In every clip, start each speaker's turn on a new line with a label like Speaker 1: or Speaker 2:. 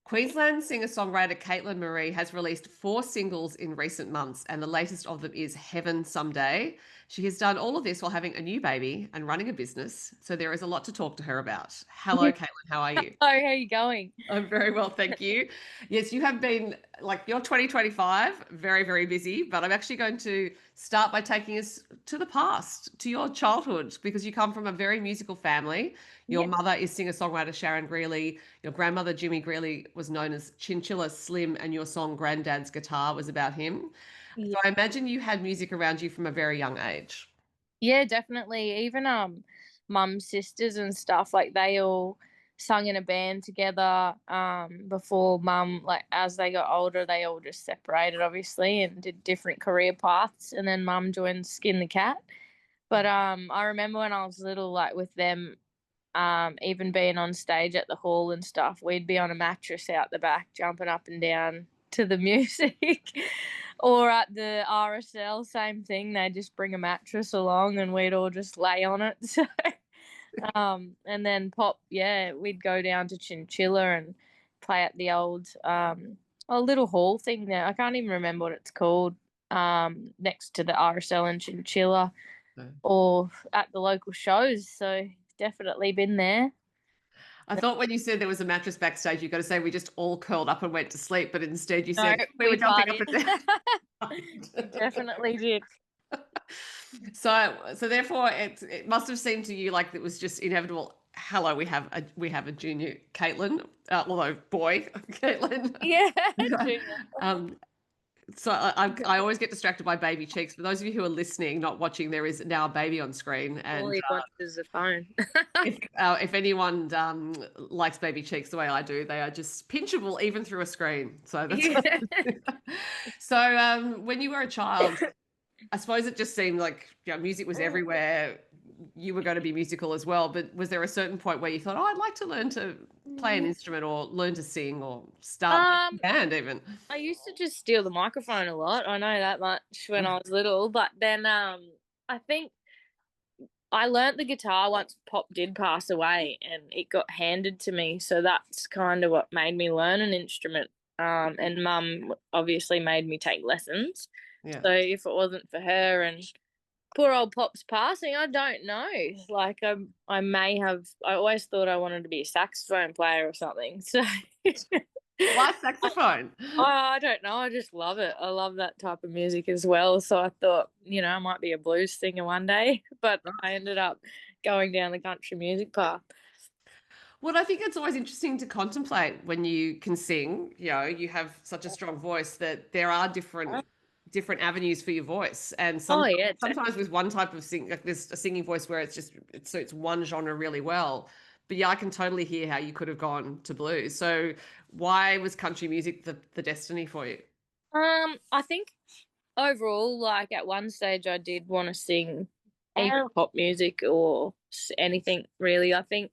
Speaker 1: Queensland singer-songwriter Katelann Maree has released 4 singles in recent months, and the latest of them is Heaven Someday. She has done all of this while having a new baby and running a business, so there is a lot to talk to her about. Hello, Caitlin, how are you?
Speaker 2: Oh, how you going?
Speaker 1: I'm very well, thank you. Yes, you have been like you're 2025, very, very busy, but I'm actually going to start by taking us to the past, to your childhood, because you come from a very musical family. Your
Speaker 2: Yeah.
Speaker 1: mother is singer-songwriter Sharon Greeley. Your grandmother, Jimmy Greeley, was known as Chinchilla Slim, and your song Granddad's Guitar was about him.
Speaker 2: Yeah.
Speaker 1: So I imagine you had music around you from a very young age.
Speaker 2: Yeah, definitely. Even mum's sisters and stuff, like they all sung in a band together. Before mum, like as they got older, they all just separated obviously and did different career paths, and then mum joined Skin the Cat. But I remember when I was little, like with them, even being on stage at the hall and stuff, we'd be on a mattress out the back, jumping up and down to the music. Or at the RSL, same thing. They'd just bring a mattress along and we'd all just lay on it. And then pop, yeah, we'd go down to Chinchilla and play at the old, a little hall thing there. I can't even remember what it's called. Next to the RSL and Chinchilla, or at the local shows. So definitely been there.
Speaker 1: I thought when you said there was a mattress backstage, you got to say we just all curled up and went to sleep, but instead you
Speaker 2: No,
Speaker 1: said we were
Speaker 2: we
Speaker 1: jumping up
Speaker 2: partied.
Speaker 1: and
Speaker 2: We
Speaker 1: down.
Speaker 2: definitely did.
Speaker 1: So therefore, it must have seemed to you like it was just inevitable. Hello, we have a junior Caitlin, although boy Caitlin.
Speaker 2: Yeah, Junior.
Speaker 1: um, so I always get distracted by baby cheeks. For those of you who are listening, not watching, there is now a baby on screen,
Speaker 2: All
Speaker 1: and
Speaker 2: he wants is a phone.
Speaker 1: if anyone likes baby cheeks the way I do, they are just pinchable even through a screen. So that's
Speaker 2: Yeah.
Speaker 1: so. When you were a child, I suppose it just seemed like music was everywhere. You were going to be musical as well, but was there a certain point where you thought, "Oh, I'd like to learn to play an instrument or learn to sing or start a
Speaker 2: Um,
Speaker 1: band even?"
Speaker 2: I used to just steal the microphone a lot. I know that much when I was little, but then I think I learnt the guitar once Pop did pass away, and it got handed to me. So that's kind of what made me learn an instrument. And Mum obviously made me take lessons.
Speaker 1: Yeah.
Speaker 2: So if it wasn't for her and poor old Pop's passing, I don't know. Like I may have. I always thought I wanted to be a saxophone player or something. So
Speaker 1: Why saxophone?
Speaker 2: I don't know. I just love it. I love that type of music as well. So I thought, I might be a blues singer one day, but I ended up going down the country music path.
Speaker 1: Well, I think it's always interesting to contemplate when you can sing. You have such a strong voice that there are different avenues for your voice, and
Speaker 2: Oh
Speaker 1: sometimes
Speaker 2: yeah,
Speaker 1: sometimes with one type of sing, like there's a singing voice where it suits one genre really well. But yeah, I can totally hear how you could have gone to blues. So why was country music the destiny for you?
Speaker 2: I think overall, like at one stage, I did want to sing either pop music or anything really. I think,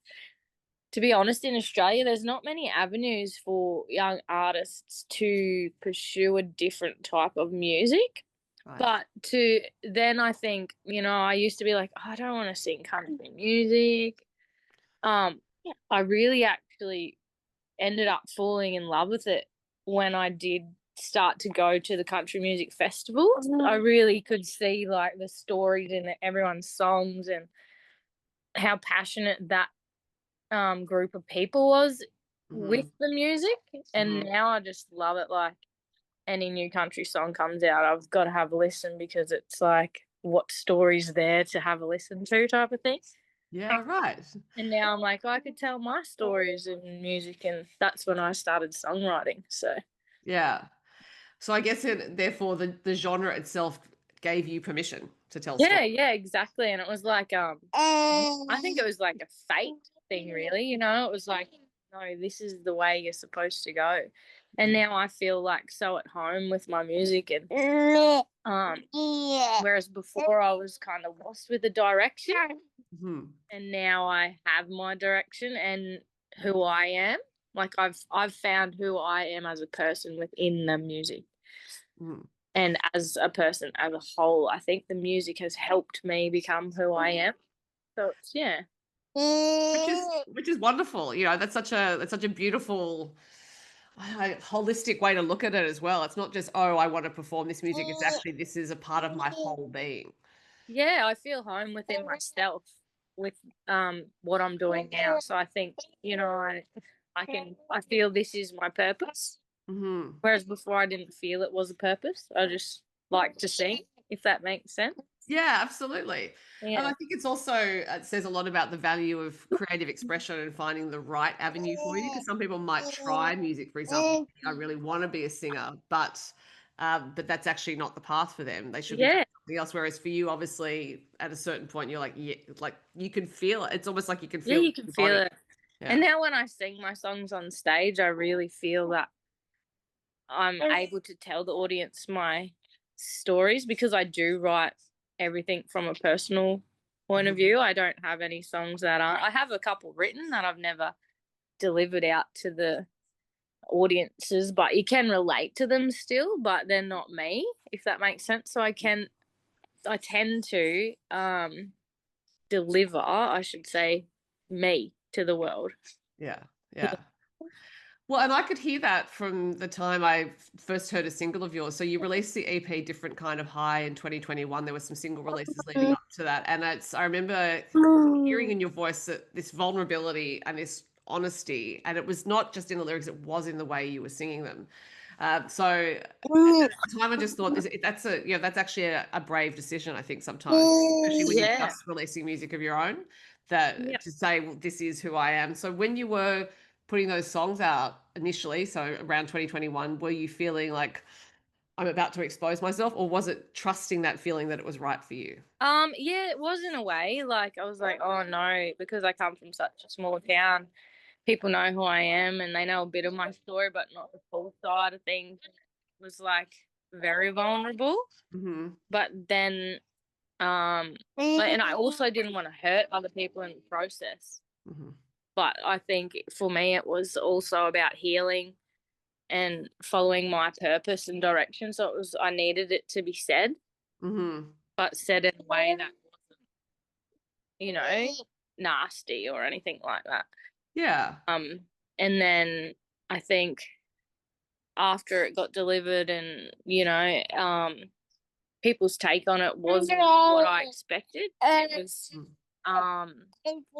Speaker 2: to be honest, in Australia, there's not many avenues for young artists to pursue a different type of music.
Speaker 1: Right.
Speaker 2: But to then, I think, I used to be like, "Oh, I don't want to sing country music." I really actually ended up falling in love with it when I did start to go to the country music festivals. I really could see like the stories in everyone's songs and how passionate that group of people was with
Speaker 1: Hmm.
Speaker 2: the music. And
Speaker 1: Hmm.
Speaker 2: now I just love it. Like any new country song comes out, I've got to have a listen because it's like what stories there to have a listen to type of thing.
Speaker 1: Yeah, right.
Speaker 2: And now I'm like, I could tell my stories in music, and that's when I started songwriting. So
Speaker 1: Yeah. So I guess therefore the genre itself gave you permission to tell stories.
Speaker 2: yeah, yeah, exactly. And it was like, I think it was like a fate thing, really. It was like, no, this is the way you're supposed to go. And now I feel like so at home with my music, and whereas before I was kind of lost with the direction,
Speaker 1: Mhm.
Speaker 2: and now I have my direction and who I am. Like I've found who I am as a person within the music.
Speaker 1: Mhm.
Speaker 2: And as a person as a whole, I think the music has helped me become who I am. So it's yeah.
Speaker 1: Which is wonderful. That's such a beautiful. a holistic way to look at it as well. It's not just, oh, I want to perform this music. It's actually, this is a part of my whole being.
Speaker 2: Yeah, I feel home within myself with what I'm doing now. So I think, I feel this is my purpose.
Speaker 1: Hmm.
Speaker 2: Whereas before I didn't feel it was a purpose. I just like to sing, if that makes sense.
Speaker 1: Yeah, absolutely. And I
Speaker 2: Yeah.
Speaker 1: think it's also, it says a lot about the value of creative expression and finding the right avenue for you. Because some people might try music, for example, I really want to be a singer, but that's actually not the path for them. They should be doing
Speaker 2: Yeah.
Speaker 1: something else. Whereas for you, obviously, at a certain point, you're like, yeah, like you can feel it. It's almost like you can
Speaker 2: Yeah,
Speaker 1: feel it
Speaker 2: you
Speaker 1: in
Speaker 2: can
Speaker 1: your
Speaker 2: feel
Speaker 1: body.
Speaker 2: it. And
Speaker 1: Yeah.
Speaker 2: now when I sing my songs on stage, I really feel that I'm able to tell the audience my stories because I do write everything from a personal point of
Speaker 1: Mhm.
Speaker 2: view. I don't have any songs that aren't. I have a couple written that I've never delivered out to the audiences, but you can relate to them still, but they're not me, if that makes sense. So I tend to deliver, I should say, me to the world.
Speaker 1: Yeah. Yeah. Well, and I could hear that from the time I first heard a single of yours. So you released the EP Different Kind of High in 2021. There were some single releases leading up to that. And I remember hearing in your voice that this vulnerability and this honesty, and it was not just in the lyrics, it was in the way you were singing them. So at the time I just thought that's that's actually a brave decision, I think, sometimes, especially when you're
Speaker 2: Yeah.
Speaker 1: just releasing music of your own, that
Speaker 2: Yeah.
Speaker 1: to say, well, this is who I am. So when you were putting those songs out initially, so around 2021, were you feeling like I'm about to expose myself, or was it trusting that feeling that it was right for you?
Speaker 2: Yeah, it was in a way. Like I was like, oh no, because I come from such a small town. People know who I am and they know a bit of my story, but not the full side of things. It was like very vulnerable.
Speaker 1: Hmm.
Speaker 2: But then and I also didn't want to hurt other people in the process.
Speaker 1: Hmm.
Speaker 2: But I think for me it was also about healing and following my purpose and direction. So I needed it to be said,
Speaker 1: Hmm.
Speaker 2: but said in a way that you know, nasty or anything like that.
Speaker 1: Yeah.
Speaker 2: And then I think after it got delivered and, people's take on it wasn't what I expected. It was
Speaker 1: Mm.
Speaker 2: um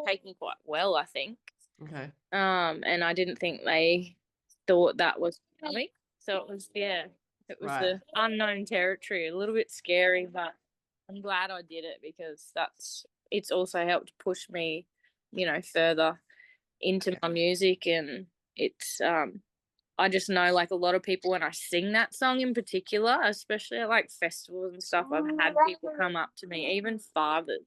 Speaker 2: taken quite well, I think.
Speaker 1: Okay.
Speaker 2: And I didn't think they thought that was coming. So it was
Speaker 1: Right.
Speaker 2: the unknown territory, a little bit scary, but I'm glad I did it because it's also helped push me, further into my music and it's I just know like a lot of people when I sing that song in particular, especially at like festivals and stuff, I've had people come up to me, even fathers,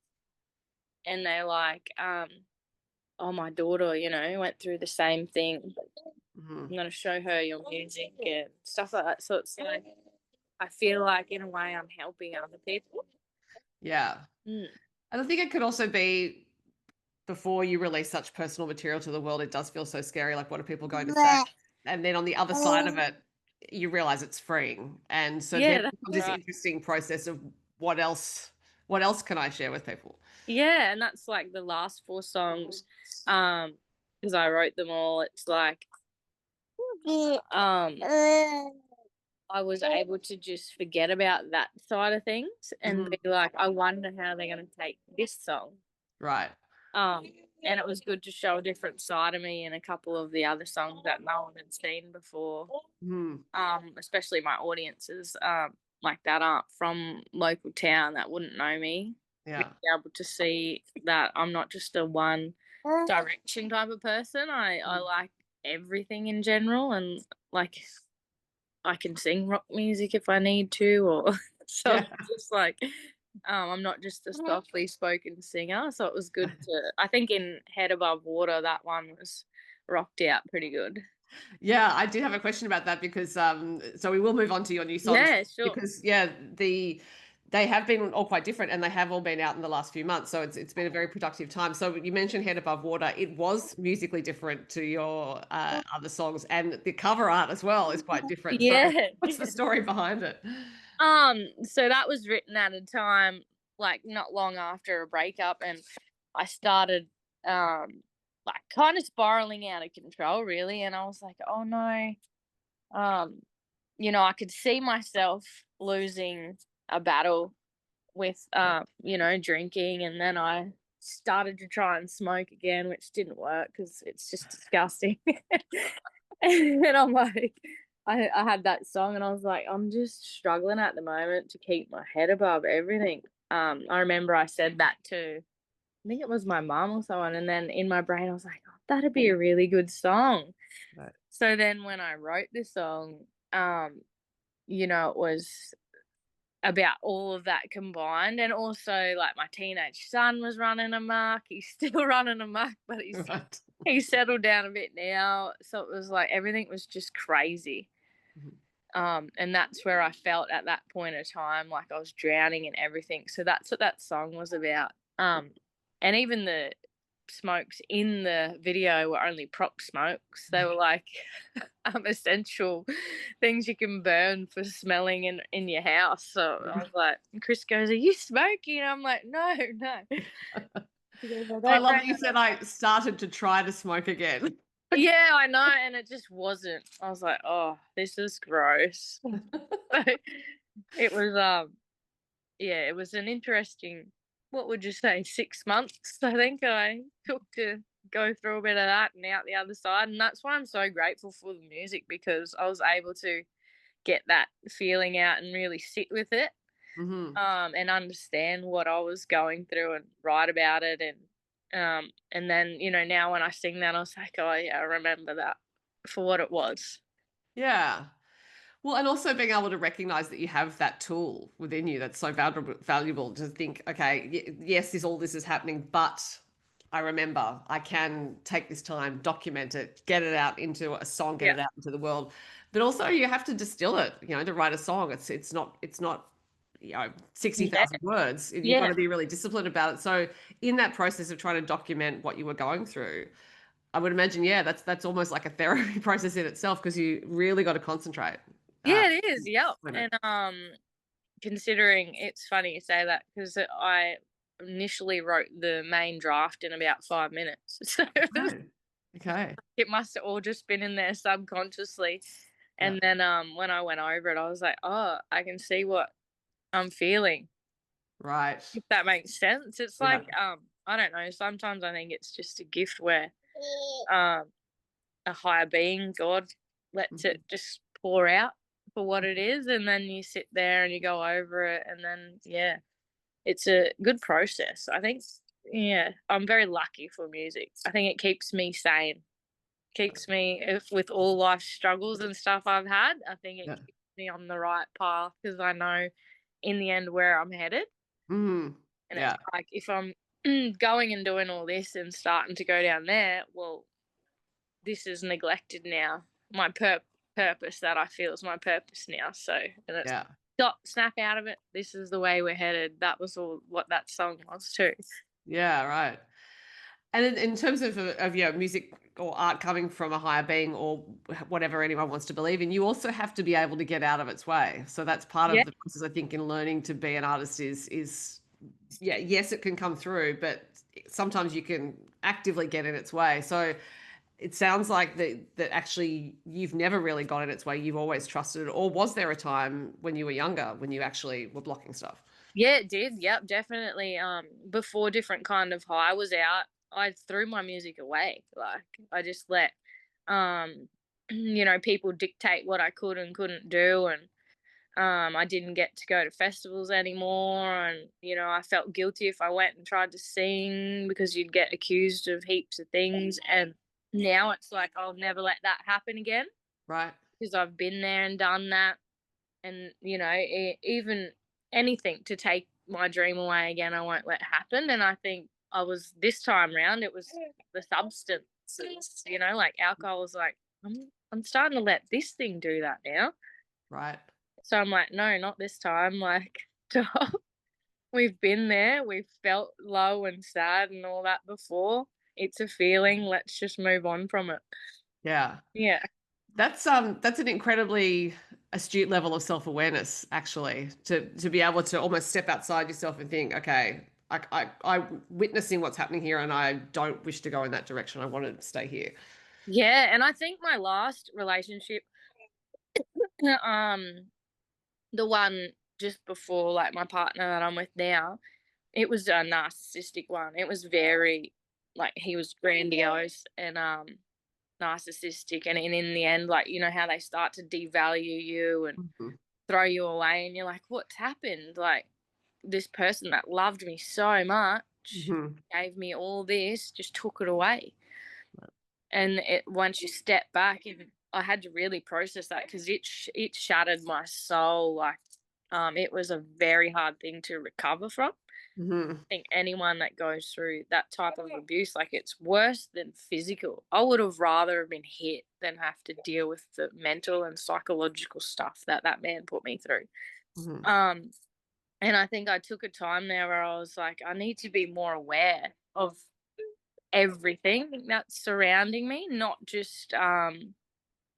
Speaker 2: and they're like, oh my daughter, went through the same thing.
Speaker 1: Hmm.
Speaker 2: I'm gonna show her your music and stuff like that. So it's like I feel like in a way I'm helping other people.
Speaker 1: Yeah.
Speaker 2: Mm.
Speaker 1: And I think it could also be before you release such personal material to the world, it does feel so scary. Like, what are people going to say? And then on the other side of it, you realize it's freeing. And so then
Speaker 2: Yeah,
Speaker 1: it
Speaker 2: that's
Speaker 1: becomes this
Speaker 2: right.
Speaker 1: interesting process of what else, what else can I share with people?
Speaker 2: Yeah, and that's like the last four songs. Because I wrote them all. It's like I was able to just forget about that side of things and
Speaker 1: Hmm.
Speaker 2: be like, I wonder how they're gonna take this song.
Speaker 1: Right.
Speaker 2: Um, and it was good to show a different side of me in a couple of the other songs that no one had seen before.
Speaker 1: Hmm.
Speaker 2: Especially my audiences, like that aren't from local town that wouldn't know me. Be
Speaker 1: Yeah.
Speaker 2: able to see that I'm not just a one direction type of person. I like everything in general and like I can sing rock music if I need to or so
Speaker 1: Yeah.
Speaker 2: it's just like I'm not just a softly spoken singer. So it was good to I think in Head Above Water that one was rocked out pretty good.
Speaker 1: Yeah, I did have a question about that because so we will move on to your new songs
Speaker 2: Yeah, sure.
Speaker 1: because they have been all quite different and they have all been out in the last few months. So it's been a very productive time. So you mentioned Head Above Water. It was musically different to your other songs, and the cover art as well is quite different. So
Speaker 2: Yeah.
Speaker 1: what's the story behind it?
Speaker 2: So that was written at a time like not long after a breakup and I started like kind of spiraling out of control really and I was like, "Oh no. you know, I could see myself losing a battle with, you know, drinking, and then I started to try and smoke again, which didn't work because it's just disgusting. And I'm like, I had that song, and I was like, I'm just struggling at the moment to keep my head above everything. I remember I said that to, I think it was my mom or someone, and then in my brain I was like, oh, that'd be a really good song.
Speaker 1: Right.
Speaker 2: So then when I wrote this song, you know, it was about all of that combined, and also, like, my teenage son was running amok. He's still running amok, but
Speaker 1: Right.
Speaker 2: he's settled down a bit now, so it was like everything was just crazy.
Speaker 1: Mhm.
Speaker 2: And that's where I felt at that point of time, like I was drowning in everything. So that's what that song was about. And even the smokes in the video were only prop smokes. They were like essential things you can burn for smelling in your house. So I was like, and Chris goes, "Are you smoking?" I'm like, "No, no." He goes, "I
Speaker 1: I
Speaker 2: don't
Speaker 1: love
Speaker 2: know."
Speaker 1: that you said I started to try to smoke again.
Speaker 2: Yeah, I know, and it just wasn't. I was like, "Oh, this is gross." So it was, yeah, it was an interesting, what would you say, 6 months, I think I took to go through a bit of that and out the other side, and that's why I'm so grateful for the music, because I was able to get that feeling out and really sit with it,
Speaker 1: Mhm.
Speaker 2: and understand what I was going through and write about it, and then, you know, now when I sing that, I was like, "Oh, yeah, I remember that for what it was."
Speaker 1: Yeah. Well, and also being able to recognize that you have that tool within you that's so valuable to think, okay, yes, this is happening, but I remember I can take this time, document it, get it out into a song, get
Speaker 2: Yeah.
Speaker 1: it out into the world. But also you have to distill it, to write a song. It's not 60,000
Speaker 2: Yeah.
Speaker 1: words. You've got
Speaker 2: Yeah.
Speaker 1: to be really disciplined about it. So in that process of trying to document what you were going through, I would imagine, yeah, that's almost like a therapy process in itself because you really got to concentrate. Uh,
Speaker 2: Yeah, it is, yep,
Speaker 1: on it.
Speaker 2: and, considering, it's funny you say that, because I initially wrote the main draft in about 5 minutes, so
Speaker 1: Oh, okay.
Speaker 2: it must have all just been in there subconsciously,
Speaker 1: Yeah.
Speaker 2: and then, when I went over it, I was like, "Oh, I can see what I'm feeling,"
Speaker 1: Right.
Speaker 2: if that makes sense. It's
Speaker 1: Yeah.
Speaker 2: like, I don't know, sometimes I think it's just a gift where, um, a higher being, God, lets
Speaker 1: Mhm.
Speaker 2: it just pour out for what it is, and then you sit there and you go over it, and then, yeah, it's a good process. I think, yeah, I'm very lucky for music. I think it keeps me sane, keeps me, if with all life struggles and stuff I've had, I think it
Speaker 1: Yeah.
Speaker 2: keeps me on the right path, because I know in the end where I'm headed.
Speaker 1: Mm.
Speaker 2: And it's
Speaker 1: Yeah.
Speaker 2: like, if I'm going and doing all this and starting to go down there, well, this is neglected now. My purpose that I feel is my purpose now. So, and it's
Speaker 1: Yeah.
Speaker 2: stop, snap out of it. This is the way we're headed. That was all what that song was too.
Speaker 1: Yeah. Right. And in terms of music or art coming from a higher being or whatever anyone wants to believe in, you also have to be able to get out of its way. So that's part
Speaker 2: Yeah,
Speaker 1: of the process, I think, in learning to be an artist is yeah, yes, it can come through, but sometimes you can actively get in its way. So it sounds like that actually you've never really got in its way. You've always trusted it. Or was there a time when you were younger when you actually were blocking stuff?
Speaker 2: yeah, it did. Yep, definitely. Before different kind of high was out, I threw my music away. Like, I just let, um, you know, people dictate what I could and couldn't do, and I didn't get to go to festivals anymore, and, you know, I felt guilty if I went and tried to sing, because you'd get accused of heaps of things. And now it's like I'll never let that happen again,
Speaker 1: Right.
Speaker 2: because I've been there and done that. And, you know, even anything to take my dream away again, I won't let happen. And I think I was, this time round, it was the substances, you know, like alcohol was like, I'm starting to let this thing do that now.
Speaker 1: Right.
Speaker 2: So I'm like, no, not this time. Like, stop. We've been there. We've felt low and sad and all that before. It's a feeling. Let's just move on from it.
Speaker 1: Yeah.
Speaker 2: Yeah.
Speaker 1: That's an incredibly astute level of self-awareness, actually, to be able to almost step outside yourself and think, okay, I'm witnessing what's happening here and I don't wish to go in that direction. I want to stay here.
Speaker 2: Yeah. And I think my last relationship um, the one just before, like, my partner that I'm with now, it was a narcissistic one. It was very, like, he was grandiose and, narcissistic, and in the end, like, you know how they start to devalue you and
Speaker 1: Mhm.
Speaker 2: throw you away, and you're like, "What's happened?" Like, this person that loved me so much,
Speaker 1: Mhm.
Speaker 2: gave me all this, just took it away. And once you step back, I had to really process that because it shattered my soul. Like, it was a very hard thing to recover from.
Speaker 1: Mhm.
Speaker 2: I think anyone that goes through that type of abuse, like, it's worse than physical. I would have rather have been hit than have to deal with the mental and psychological stuff that that man put me through.
Speaker 1: Mhm.
Speaker 2: Um, and I think I took a time there where I was like, I need to be more aware of everything that's surrounding me, not just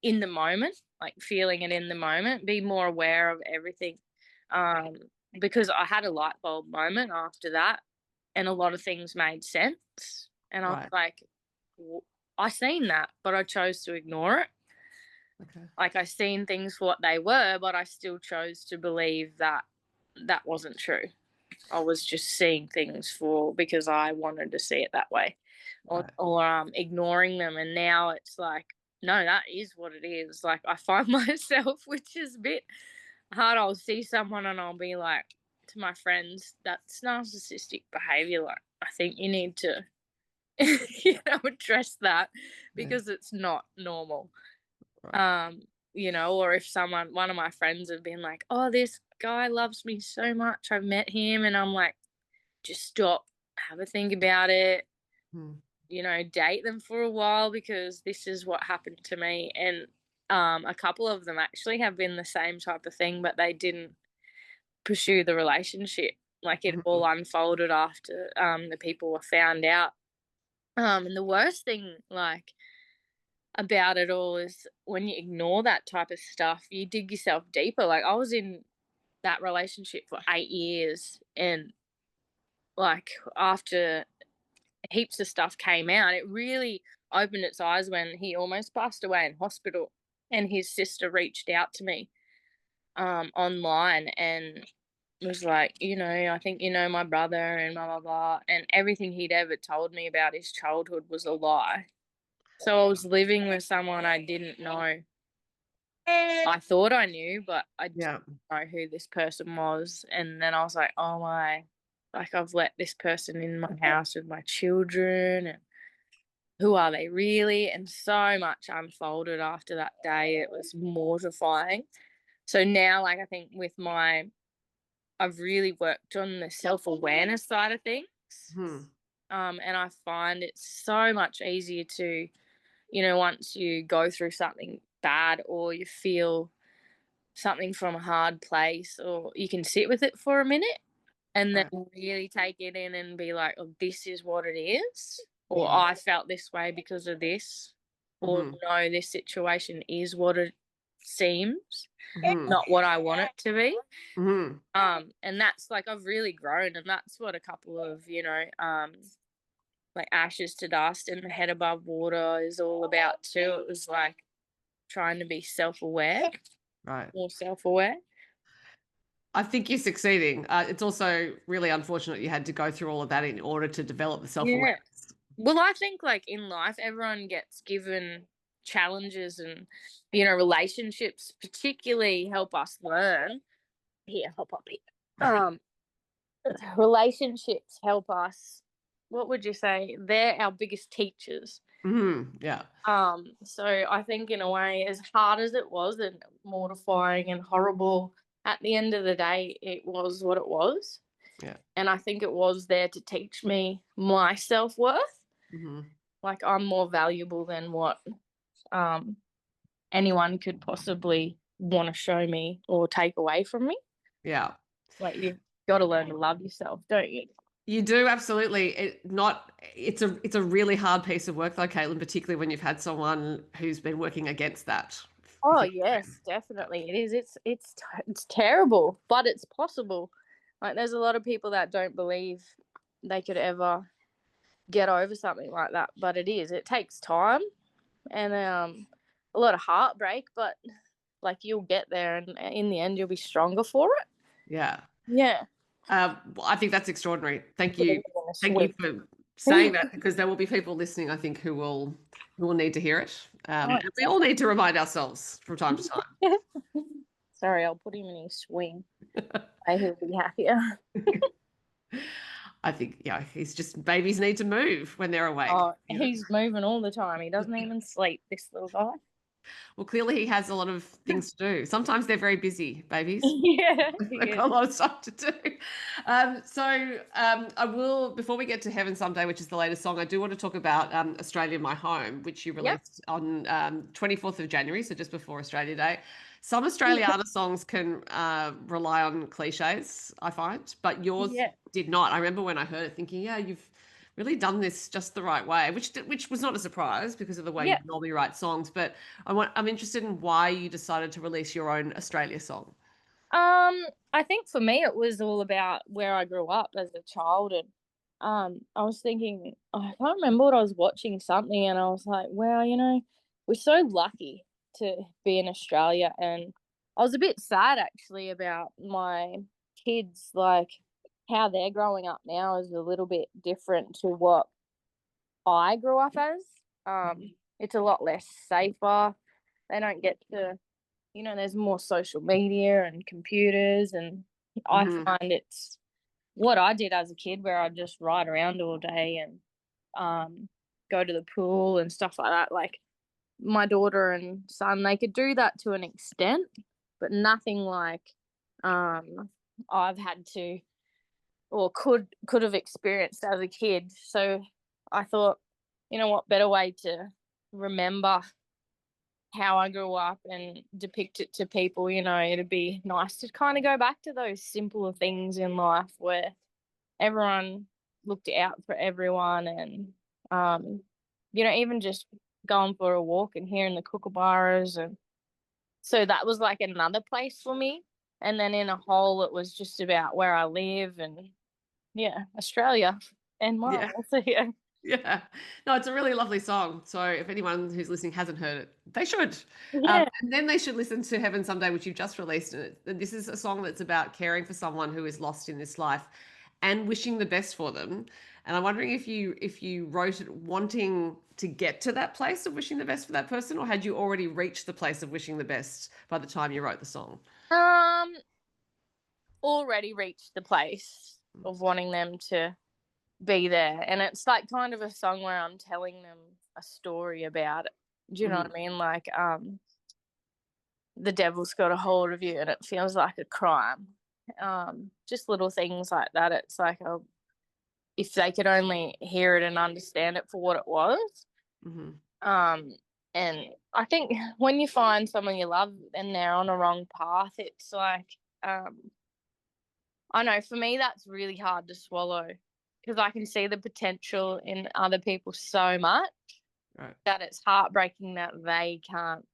Speaker 2: in the moment, like feeling it in the moment, be more aware of everything. Um, because I had a light bulb moment after that, and a lot of things made sense. And I was
Speaker 1: Right.
Speaker 2: like, I seen that, but I chose to ignore it.
Speaker 1: Okay.
Speaker 2: Like, I seen things for what they were, but I still chose to believe that that wasn't true. I was just seeing things for because I wanted to see it that way,
Speaker 1: Right.
Speaker 2: or ignoring them. And now it's like, no, that is what it is. Like, I find myself, which is a bit hard. I'll see someone and I'll be like to my friends, "That's narcissistic behavior. Like, I think you need to, address that
Speaker 1: Yeah.
Speaker 2: because it's not normal."
Speaker 1: Right.
Speaker 2: Um, or if one of my friends have been like, "Oh, this guy loves me so much. I've met him," and I'm like, just stop, have a think about it,
Speaker 1: Mm.
Speaker 2: date them for a while because this is what happened to me. And a couple of them actually have been the same type of thing, but they didn't pursue the relationship. Like, it all
Speaker 1: Mhm.
Speaker 2: unfolded after the people were found out. And the worst thing, like, about it all is when you ignore that type of stuff, you dig yourself deeper. Like, I was in that relationship for 8 years, and, like, after heaps of stuff came out, it really opened its eyes when he almost passed away in hospital. And his sister reached out to me online and was like, "I think you know my brother and blah blah blah," and everything he'd ever told me about his childhood was a lie. So I was living with someone I didn't know. I thought I knew, but I didn't
Speaker 1: Yeah.
Speaker 2: know who this person was. And then I was like, "Oh my, like, I've let this person in my house with my children, and who are they really?" And so much unfolded after that day. It was mortifying. So now, like, I think I've really worked on the self awareness side of things.
Speaker 1: Mhm.
Speaker 2: And I find it's so much easier to, once you go through something bad or you feel something from a hard place, or you can sit with it for a minute and then
Speaker 1: Right.
Speaker 2: really take it in and be like, "Oh, this is what it is," or
Speaker 1: Mhm.
Speaker 2: "I felt this way because of this," or
Speaker 1: Mhm.
Speaker 2: "No, this situation is what it seems,
Speaker 1: Mhm.
Speaker 2: not what I want it to be."
Speaker 1: Mhm.
Speaker 2: And that's, like, I've really grown, and that's what a couple of, like, ashes to dust and the head above water is all about too. It was like trying to be self-aware,
Speaker 1: Right.
Speaker 2: more self-aware.
Speaker 1: I think you're succeeding. It's also really unfortunate you had to go through all of that in order to develop the
Speaker 2: Yeah.
Speaker 1: self-awareness.
Speaker 2: Well, I think, like, in life, everyone gets given challenges, and, relationships particularly help us learn. Here, hop up here. Um, Relationships help us. What would you say? They're our biggest teachers.
Speaker 1: Mhm. Yeah.
Speaker 2: So I think, in a way, as hard as it was and mortifying and horrible, at the end of the day, it was what it was.
Speaker 1: Yeah.
Speaker 2: And I think it was there to teach me my self worth.
Speaker 1: Mhm.
Speaker 2: Like, I'm more valuable than what um, anyone could possibly want to show me or take away from me.
Speaker 1: Yeah.
Speaker 2: Like, you've got to learn to love yourself, don't you?
Speaker 1: You do absolutely. It's a really hard piece of work though, Caitlin, particularly when you've had someone who's been working against that
Speaker 2: Oh
Speaker 1: for
Speaker 2: yes, definitely it is. It's terrible, but it's possible. Like, there's a lot of people that don't believe they could ever get over something like that, but it is. It takes time and a lot of heartbreak, but like you'll get there, and in the end, you'll be stronger for it.
Speaker 1: Yeah.
Speaker 2: Yeah.
Speaker 1: Well, I think that's extraordinary. Thank
Speaker 2: Put
Speaker 1: you.
Speaker 2: it in a
Speaker 1: Thank you
Speaker 2: swing.
Speaker 1: for saying that, because there will be people listening, I think, who will need to hear it.
Speaker 2: Oh,
Speaker 1: And we all need to remind ourselves from time to time.
Speaker 2: sorry, I'll put him in his swing. He'll be happier.
Speaker 1: I think, yeah, he's just babies need to move when they're awake.
Speaker 2: Oh, he's moving all the time. He doesn't even sleep, this little guy.
Speaker 1: Well, clearly he has a lot of things to do. Sometimes they're very busy, babies.
Speaker 2: Yeah, he
Speaker 1: They've
Speaker 2: is.
Speaker 1: got a lot of stuff to do. I will, before we get to Heaven Someday, which is the latest song, I do want to talk about Australia, My Home, which you
Speaker 2: Yep.
Speaker 1: released on 24th of January, so just before Australia Day. Some Australiana songs can rely on cliches, I find, but yours
Speaker 2: Yeah.
Speaker 1: did not. I remember when I heard it thinking, yeah, you've really done this just the right way, which was not a surprise because of the way you
Speaker 2: Yeah.
Speaker 1: normally write songs. But I'm interested in why you decided to release your own Australia song.
Speaker 2: I think for me it was all about where I grew up as a child, and I was thinking, I can't remember what I was watching something, and I was like, wow, we're so lucky to be in Australia. And I was a bit sad actually about my kids, like how they're growing up now is a little bit different to what I grew up as. It's a lot less safer. They don't get to, there's more social media and computers, and I
Speaker 1: Hmm.
Speaker 2: find it's what I did as a kid, where I'd just ride around all day and go to the pool and stuff like that. Like my daughter and son, they could do that to an extent, but nothing like I've had to or could have experienced as a kid. So I thought, what better way to remember how I grew up and depict it to people. It'd be nice to kind of go back to those simpler things in life where everyone looked out for everyone, and even just going for a walk and hearing the kookaburras. And so that was like another place for me. And then in a whole, it was just about where I live, and yeah, Australia and mum.
Speaker 1: Yeah.
Speaker 2: So yeah.
Speaker 1: Yeah. No, it's a really lovely song. So if anyone who's listening hasn't heard it, they should.
Speaker 2: Yeah.
Speaker 1: And then they should listen to Heaven Someday, which you've just released. And this is a song that's about caring for someone who is lost in this life and wishing the best for them. And I'm wondering if you wrote it wanting to get to that place of wishing the best for that person, or had you already reached the place of wishing the best by the time you wrote the song?
Speaker 2: Um, Already reached the place of wanting them to be there. And it's like kind of a song where I'm telling them a story about it. Do you know what
Speaker 1: Hmm.
Speaker 2: I mean? Like, the devil's got a hold of you and it feels like a crime. Just little things like that. It's like, if they could only hear it and understand it for what it was.
Speaker 1: Hmm.
Speaker 2: Um, and I think when you find someone you love and they're on a wrong path, it's like, I know for me that's really hard to swallow, because I can see the potential in other people so much
Speaker 1: Right.
Speaker 2: that it's heartbreaking that they can't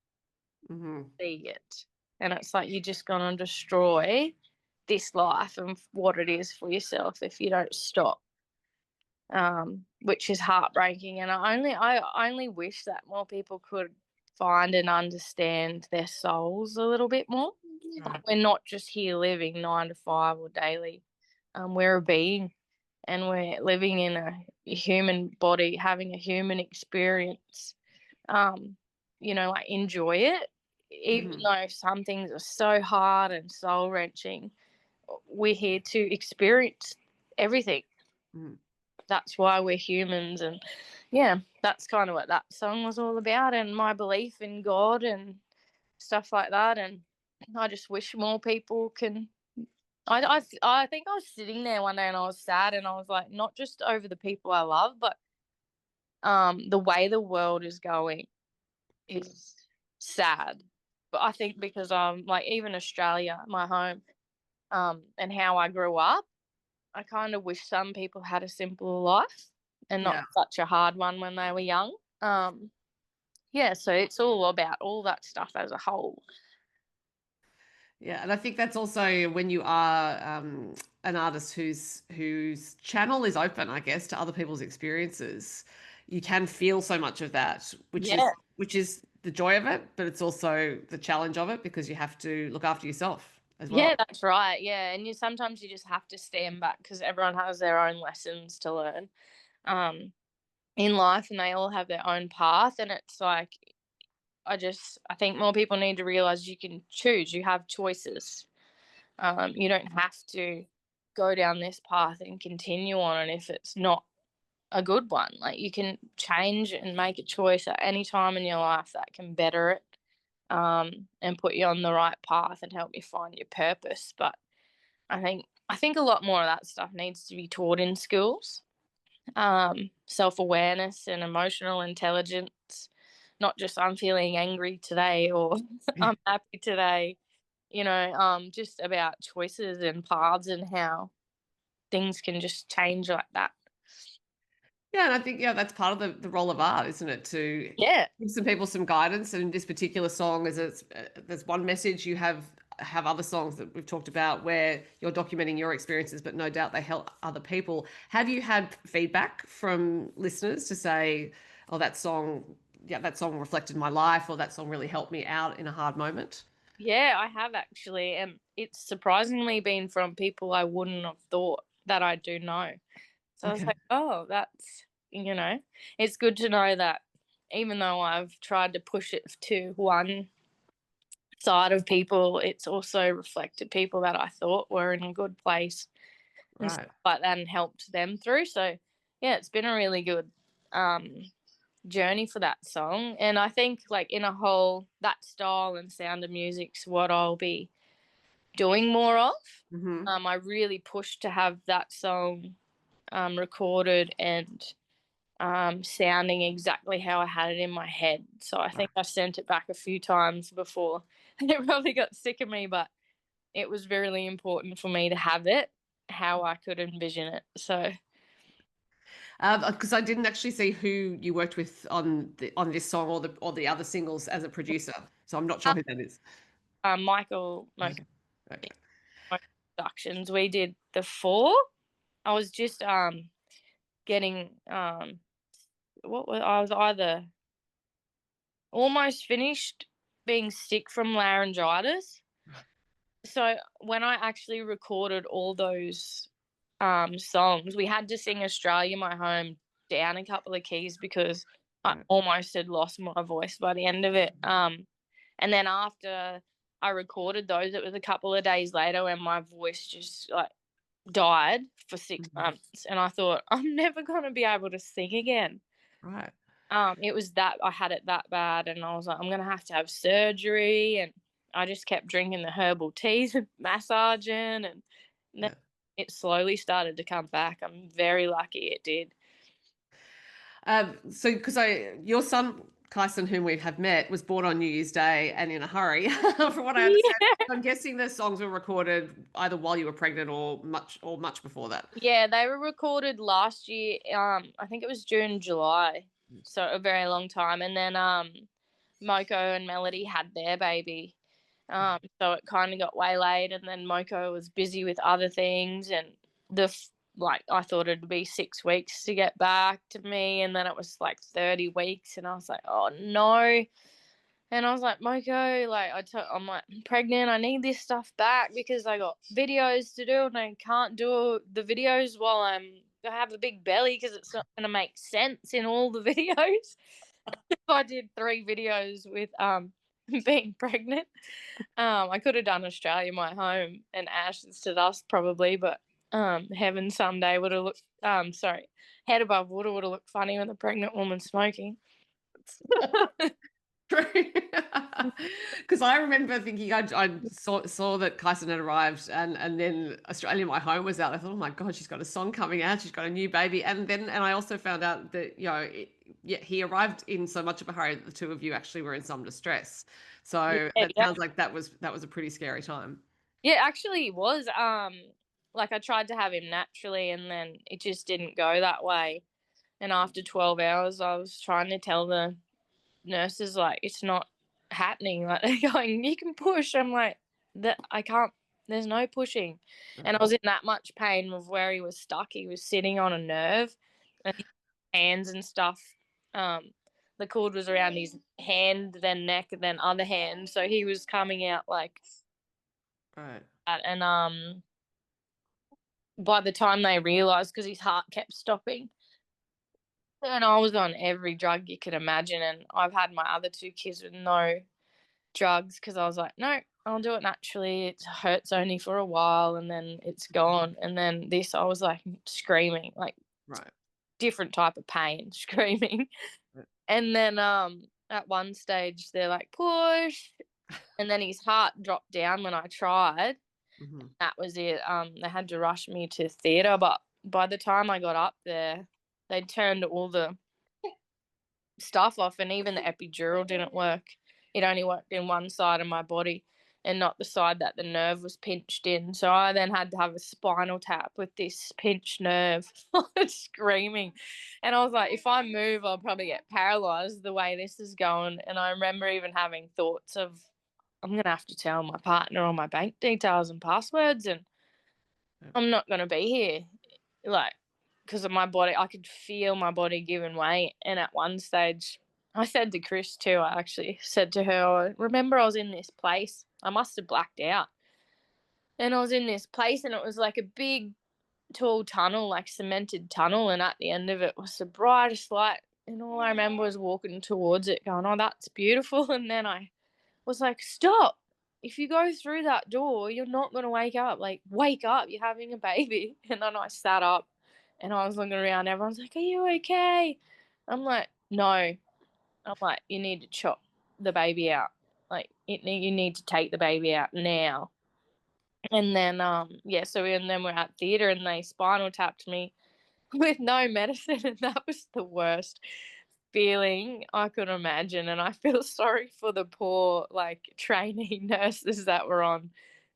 Speaker 1: Hmm.
Speaker 2: see it. And it's like you're just going to destroy this life and what it is for yourself if you don't stop. Which is heartbreaking. And I only wish that more people could find and understand their souls a little bit more.
Speaker 1: Right.
Speaker 2: We're not just here living 9 to 5 or daily. We're a being, and we're living in a human body, having a human experience. Like enjoy it, even
Speaker 1: Hmm.
Speaker 2: though some things are so hard and soul wrenching. We're here to experience everything.
Speaker 1: Hmm.
Speaker 2: That's why we're humans. And yeah, that's kind of what that song was all about, and my belief in God and stuff like that. And I just wish more people can. I think I was sitting there one day and I was sad, and I was like, not just over the people I love, but the way the world is going is sad. But I think because like even Australia, my home, and how I grew up, I kind of wish some people had a simpler life and not
Speaker 1: Yeah.
Speaker 2: such a hard one when they were young. Yeah, so it's all about all that stuff as a whole.
Speaker 1: Yeah, and I think that's also when you are an artist whose channel is open, I guess, to other people's experiences, you can feel so much of that, which is
Speaker 2: Yeah,
Speaker 1: which is the joy of it, but it's also the challenge of it because you have to look after yourself as
Speaker 2: Yeah,
Speaker 1: well.
Speaker 2: that's right. Yeah, and sometimes you just have to stand back because everyone has their own lessons to learn um, in life, and they all have their own path. And it's like I think more people need to realize you can choose. You have choices. You don't have to go down this path and continue on it if it's not a good one. Like you can change and make a choice at any time in your life that can better it, and put you on the right path and help you find your purpose. But I think a lot more of that stuff needs to be taught in schools. Self-awareness and emotional intelligence, not just I'm feeling angry today or I'm happy today, just about choices and paths and how things can just change like that.
Speaker 1: Yeah, and I think that's part of the role of art, isn't it? To
Speaker 2: Yeah.
Speaker 1: give some people some guidance. And in this particular song, there's one message. You have other songs that we've talked about where you're documenting your experiences, but no doubt they help other people. Have you had feedback from listeners to say, "Oh, that song reflected my life," or "That song really helped me out in a hard moment"?
Speaker 2: Yeah, I have actually, and it's surprisingly been from people I wouldn't have thought that I do know. So I was
Speaker 1: Okay,
Speaker 2: like, "Oh, it's good to know that even though I've tried to push it to one side of people, it's also reflected people that I thought were in a good place and stuff
Speaker 1: right.
Speaker 2: like that and helped them through." So, yeah, it's been a really good um, journey for that song. And I think, like, in a whole, that style and sound of music's what I'll be doing more of.
Speaker 1: Hmm.
Speaker 2: I really pushed to have that song recorded and sounding exactly how I had it in my head. So I think I sent it back a few times before it probably got sick of me, but it was really important for me to have it how I could envision it. So
Speaker 1: Because I didn't actually see who you worked with on this song or the other singles as a producer, so I'm not sure
Speaker 2: uh,
Speaker 1: who that is.
Speaker 2: Michael
Speaker 1: Okay. Okay.
Speaker 2: Productions, we did the four. I was just getting I was either almost finished being sick from laryngitis. So when I actually recorded all those songs, we had to sing Australia My Home down a couple of keys because I
Speaker 1: Right.
Speaker 2: almost had lost my voice by the end of it. And then after I recorded those, it was a couple of days later when my voice just like died for six
Speaker 1: Mhm.
Speaker 2: months, and I thought I'm never gonna be able to sing again.
Speaker 1: Right.
Speaker 2: It was that I had it that bad, and I was like, I'm gonna have to have surgery, and I just kept drinking the herbal teas and massaging, and then
Speaker 1: Yeah.
Speaker 2: it slowly started to come back. I'm very lucky it did.
Speaker 1: So, because your son Kyson, whom we have met, was born on New Year's Day and in a hurry, from what I understand.
Speaker 2: Yeah,
Speaker 1: I'm guessing the songs were recorded either while you were pregnant or much before that.
Speaker 2: yeah, they were recorded last year. I think it was June, July, so a very long time. And then Moko and Melody had their baby. So it kind of got waylaid, and then Moko was busy with other things, and I thought it'd be 6 weeks to get back to me, and then it was like 30 weeks, and I was like, oh no. And I was like, Moko, like I'm like, I'm pregnant. I need this stuff back because I got videos to do, and I can't do the videos while I have a big belly because it's not going to make sense in all the videos. I did 3 videos with being pregnant. I could have done Australia My Home and Ashes to Dust probably, but Heaven Someday would have looked sorry, Head Above Water would have looked funny with a pregnant woman smoking.
Speaker 1: True. Because I remember thinking I saw that Kyson had arrived and then Australia My Home was out. I thought, oh my God, she's got a song coming out. She's got a new baby. And I also found out that, yeah, he arrived in so much of a hurry that the two of you actually were in some distress. So
Speaker 2: Yeah,
Speaker 1: that
Speaker 2: yeah.
Speaker 1: sounds like that was a pretty scary time.
Speaker 2: Yeah, actually it was. Like I tried to have him naturally and then it just didn't go that way. And after 12 hours I was trying to tell the nurses like it's not happening. Like they're going, you can push. I'm like, that I can't. There's no pushing. And I
Speaker 1: Right.
Speaker 2: was in that much pain of where he was stuck. He was sitting on a nerve, and his hands and stuff. Um, the cord was around his hand, then neck, then other hand. So he was coming out like
Speaker 1: Right.
Speaker 2: that. And by the time they realised, because his heart kept stopping, and I was on every drug you could imagine, and I've had my other two kids with no drugs because I was like, no, I'll do it naturally. It hurts only for a while, and then it's gone. And then this, I was like screaming, like
Speaker 1: Right.
Speaker 2: different type of pain, screaming.
Speaker 1: Right.
Speaker 2: And then at one stage they're like push, and then his heart dropped down when I tried.
Speaker 1: Mhm.
Speaker 2: That was it. They had to rush me to theatre, but by the time I got up there, they'd turned all the stuff off, and even the epidural didn't work. It only worked in one side of my body and not the side that the nerve was pinched in. So I then had to have a spinal tap with this pinched nerve. I was screaming. And I was like, if I move, I'll probably get paralyzed the way this is going. And I remember even having thoughts of, I'm going to have to tell my partner all my bank details and passwords, and
Speaker 1: Yep.
Speaker 2: I'm not going to be here. Like, because of my body, I could feel my body giving way. And at one stage, I said to Chris too, I actually said to her, remember I was in this place. I must have blacked out. And I was in this place, and it was like a big, tall tunnel, like cemented tunnel. And at the end of it was the brightest light. And all I remember was walking towards it going, oh, that's beautiful. And then I was like, stop. If you go through that door, you're not going to wake up. Like, wake up. You're having a baby. And then I sat up and I was looking around. Everyone's like, are you okay? I'm like, no. I'm like, you need to chop the baby out. Like, you need to take the baby out now. And then, yeah, so and then we're at theatre, and they spinal tapped me with no medicine. And that was the worst feeling I could imagine. And I feel sorry for the poor, like, trainee nurses that were on,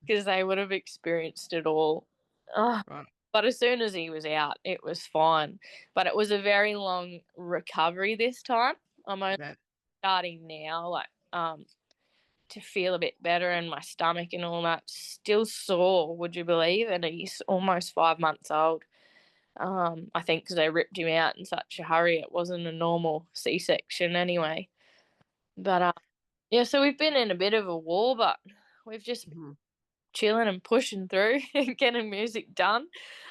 Speaker 2: because they would have experienced it all. Ugh.
Speaker 1: Right.
Speaker 2: But as soon as he was out, it was fine. But it was a very long recovery this time. I'm only
Speaker 1: That.
Speaker 2: starting now, like, to feel a bit better, and my stomach and all that still sore, would you believe? And he's almost 5 months old. I think because they ripped him out in such a hurry. It wasn't a normal C-section anyway. But yeah, so we've been in a bit of a war, but we've just been
Speaker 1: Mhm.
Speaker 2: chilling and pushing through and getting music done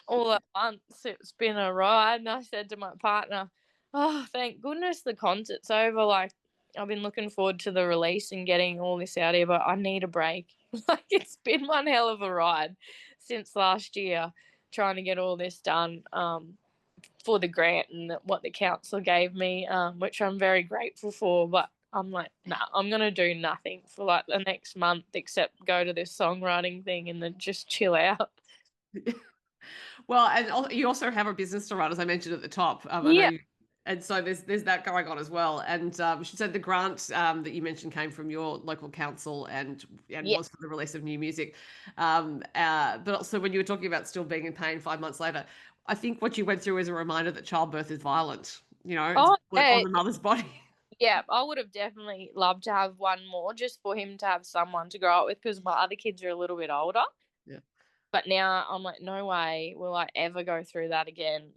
Speaker 2: all at once. It's been a ride. And I said to my partner, oh, thank goodness the concert's over. Like, I've been looking forward to the release and getting all this out here, but I need a break. Like, it's been one hell of a ride since last year trying to get all this done for the grant and what the council gave me, which I'm very grateful for. But I'm like, nah, I'm going to do nothing for like the next month except go to this songwriting thing and then just chill out.
Speaker 1: Well, and you also have a business to run, as I mentioned at the top. I know
Speaker 2: Yeah.
Speaker 1: you, and so there's that going on as well. And she said the grant that you mentioned came from your local council and
Speaker 2: Yeah.
Speaker 1: was for the release of new music. But also when you were talking about still being in pain 5 months later, I think what you went through is a reminder that childbirth is violent. You know, it's
Speaker 2: Oh,
Speaker 1: violent on
Speaker 2: yeah.
Speaker 1: the mother's body.
Speaker 2: Yeah. I would have definitely loved to have one more just for him to have someone to grow up with, because my other kids are a little bit older.
Speaker 1: Yeah.
Speaker 2: But now I'm like, no way will I ever go through that again.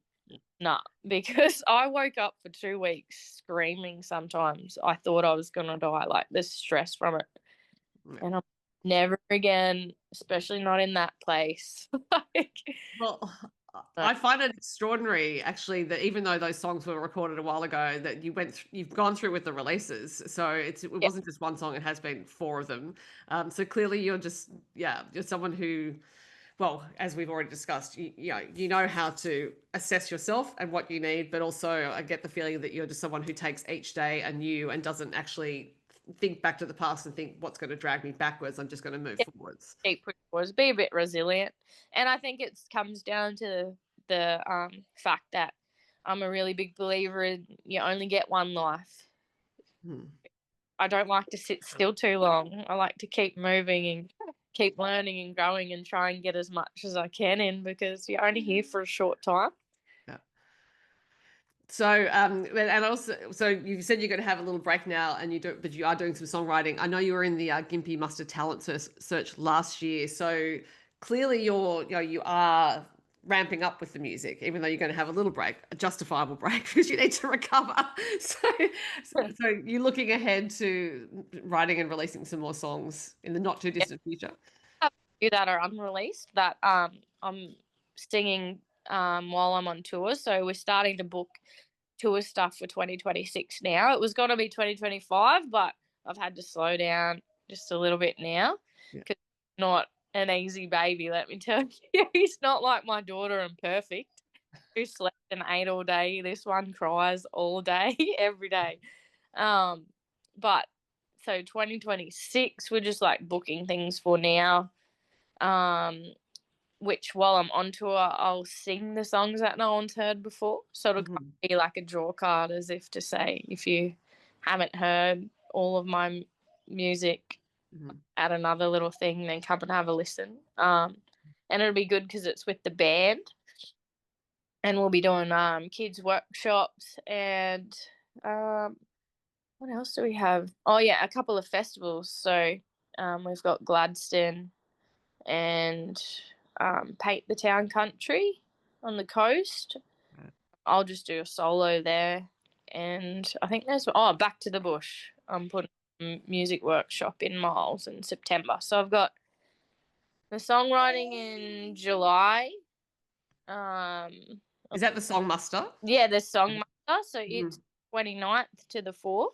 Speaker 2: Nah, because I woke up for 2 weeks screaming sometimes. I thought I was going to die, like the stress from it.
Speaker 1: Yeah.
Speaker 2: And I'm never again, especially not in that place. Like,
Speaker 1: Well,
Speaker 2: no.
Speaker 1: I find it extraordinary, actually, that even though those songs were recorded a while ago, that you've gone through with the releases. So it
Speaker 2: Yeah.
Speaker 1: wasn't just one song; it has been four of them. So clearly, you're someone who, well, as we've already discussed, you know how to assess yourself and what you need, but also I get the feeling that you're just someone who takes each day anew and doesn't actually think back to the past and think what's going to drag me backwards. I'm just going to move
Speaker 2: Yeah,
Speaker 1: forwards.
Speaker 2: keep pushing forwards, be a bit resilient. And I think it comes down to the fact that I'm a really big believer in you only get one life.
Speaker 1: Hmm.
Speaker 2: I don't like to sit still too long. I like to keep moving and keep learning and growing and try and get as much as I can in, because you're only here for a short time.
Speaker 1: Yeah. So, and also, so you said you're going to have a little break now, and but you are doing some songwriting. I know you were in the Gympie Muster Talent Search last year, so clearly you are ramping up with the music, even though you're going to have a little break, a justifiable break, because you need to recover. So you're looking ahead to writing and releasing some more songs in the not too distant future.
Speaker 2: A few that are unreleased that I'm singing while I'm on tour. So we're starting to book tour stuff for 2026 now. It was going to be 2025, but I've had to slow down just a little bit now because it's not an easy baby, let me tell you. He's not like my daughter and perfect, who slept and ate all day. This one cries all day, every day. But so 2026, we're just like booking things for now. Which while I'm on tour, I'll sing the songs that no one's heard before. So it'll be like a draw card, as if to say, if you haven't heard all of my music, add another little thing, then come and have a listen. And it'll be good because it's with the band. And we'll be doing kids workshops and what else do we have? Oh, yeah, a couple of festivals. So we've got Gladstone and Paint the Town Country on the coast. Right. I'll just do a solo there. And I think there's, Back to the Bush. I'm putting a music workshop in Miles in September. So I've got the songwriting in July.
Speaker 1: Is that the Song Muster?
Speaker 2: Yeah, the Song Muster. So it's 29th to the 4th.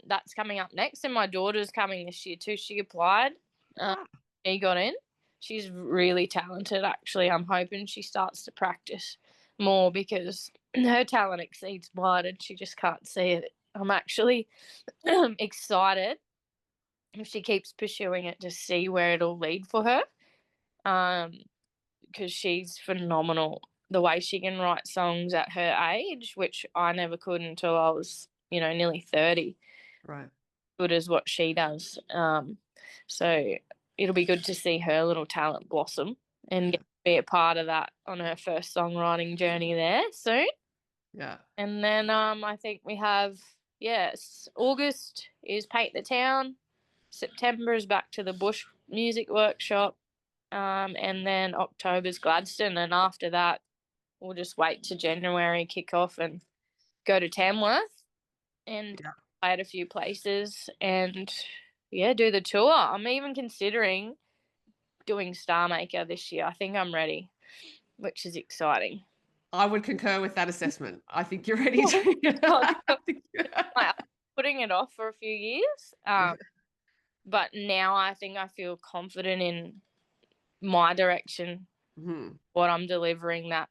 Speaker 2: That's coming up next. And my daughter's coming this year too. She applied. She got in. She's really talented, actually. I'm hoping she starts to practice more because her talent exceeds mine and she just can't see it. I'm actually excited if she keeps pursuing it to see where it'll lead for her. Because she's phenomenal. The way she can write songs at her age, which I never could until I was, nearly 30.
Speaker 1: Right.
Speaker 2: Good as what she does. So it'll be good to see her little talent blossom and get to be a part of that on her first songwriting journey there soon.
Speaker 1: Yeah.
Speaker 2: And then I think we have, August is Paint the Town. September is Back to the Bush music workshop. And then October's Gladstone. And after that, we'll just wait to January, kick off and go to Tamworth and play at a few places and do the tour. I'm even considering doing Star Maker this year. I think I'm ready, which is exciting.
Speaker 1: I would concur with that assessment. I think you're ready to.
Speaker 2: I'm putting it off for a few years, but now I think I feel confident in my direction, what I'm delivering, that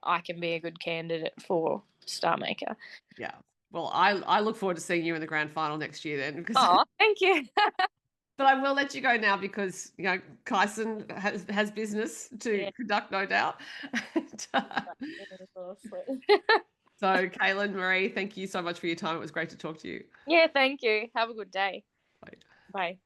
Speaker 2: I can be a good candidate for Star Maker.
Speaker 1: Yeah. Well, I look forward to seeing you in the grand final next year then.
Speaker 2: Oh, thank you.
Speaker 1: But I will let you go now because, Kyson has business to conduct, no doubt. So, Katelann Maree, thank you so much for your time. It was great to talk to you.
Speaker 2: Yeah, thank you. Have a good day.
Speaker 1: Bye.
Speaker 2: Bye.